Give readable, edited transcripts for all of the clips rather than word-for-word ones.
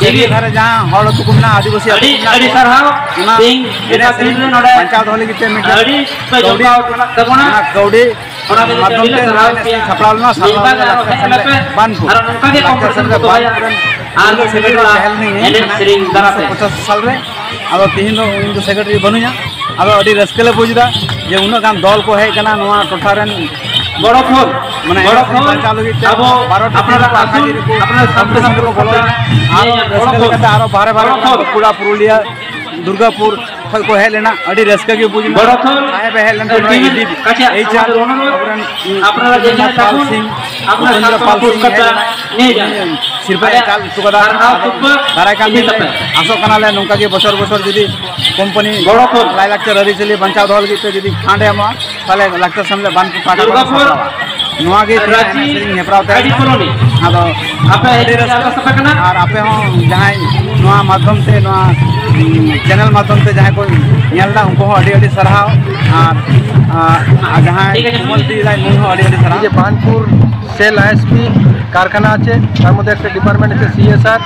Cherry धारे जहाँ को आदिवासी पंचायत होली कौड़ी छपड़ा पचास साल अब तीन सेक्रेटरी बनूँ अब रस्के बुझा जे उन दल को हेकना टोठा बड़ खोल माने बचाव लगे बारे बारे कुड़ा पुरुलिया दुर्गापुर को हेज लेना रस्का के बुझ आसोना नौका बचर बचर जुदी कंपनी लाइलाक्चर आरिचाली बचाव दल जी फांडे ताले लाक्चर सामने बान आपे जहाँ माध्यम से चैनल माध्यम से जहाँ को उनको साराव जहाँ बानपुर सेल आईएसपी कारखाना आछे तार मध्य एक डिपार्टमेंट है सीएसआर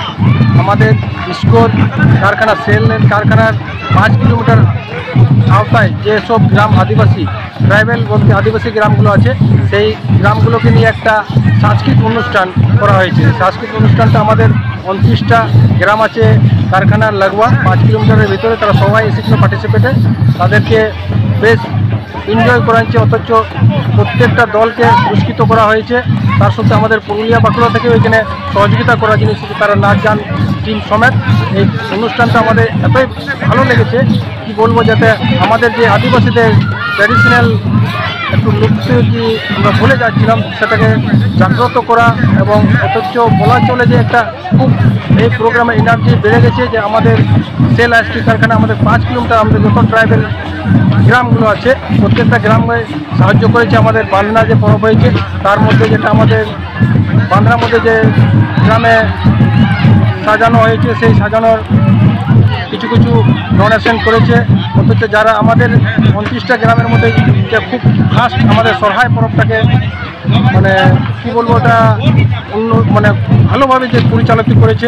हमारे स्कोर कारखाना सेल कारखानार 5 किलोमीटर आवताय जे सब ग्राम आदिवासी ट्राइबल बोलते आदिवासी ग्रामगुलो आछे सेई ग्रामगुलोके निये एकटा सांस्कृतिक अनुष्ठान करा हयेछे। सांस्कृतिक अनुष्ठानटा आमादेर 29टा ग्राम आछे कारखानार लागुआ 5 किलोमीटारेर भितरे तारा सबाई एसेछिलो पार्टिसिपेटे तादेरके बेश एनजय करा हयेछे अथच प्रत्येकटा दलके पुरस्कृत करा हयेछे तार साथे आमादेर पुरुलिया बाঁকুড়া থেকেও एखाने सहयोगिता करा जिनिस तारा नाच गान टीम समेत এই অনুষ্ঠানটা আমাদের এতই ভালো লেগেছে কি বলবো যাতে আমাদের যে আদিবাসীদের ট্র্যাডিশনাল একটু লুপ্ত কি আমরা ভুলে যাচ্ছিলাম সেটাকে জাগ্রত করা এবং অথচ বলা চলে যে একটা খুব এই প্রোগ্রামে এনার্জি বেড়ে গেছে যে আমাদের সেল আইএসপি কারখানা আমাদের 5 কিলোমিটার আমাদের যত ট্রাইবেল গ্রামগুলো আছে প্রত্যেকটা গ্রামে সাহায্য করেছে আমাদের বান্দনা যে পরব হয়েছে তার মধ্যে যেটা আমাদের বান্দনার মধ্যে যে গ্রামে সাজানো হয়েছে সেই সাজানোর কিছু কিছু ডোনেশন করেছে অথচ যারা আমাদের 29টা গ্রামের মধ্যে যে খুব ফার্স্ট আমাদের সরহাই পরবটাকে মানে কি বলবো ওটা অন্য মানে ভালোভাবে যে পরিচালিত করেছে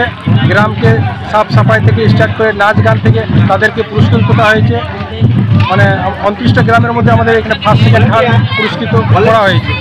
গ্রামকে সাফ সাফাই থেকে স্টার্ট করে নাচ গান থেকে তাদেরকে পুরস্কৃত করা হয়েছে মানে 29টা গ্রামের মধ্যে আমাদের এখানে ফার্স্ট সেকেন্ড থার্ড পুরস্কৃত করা হয়েছে।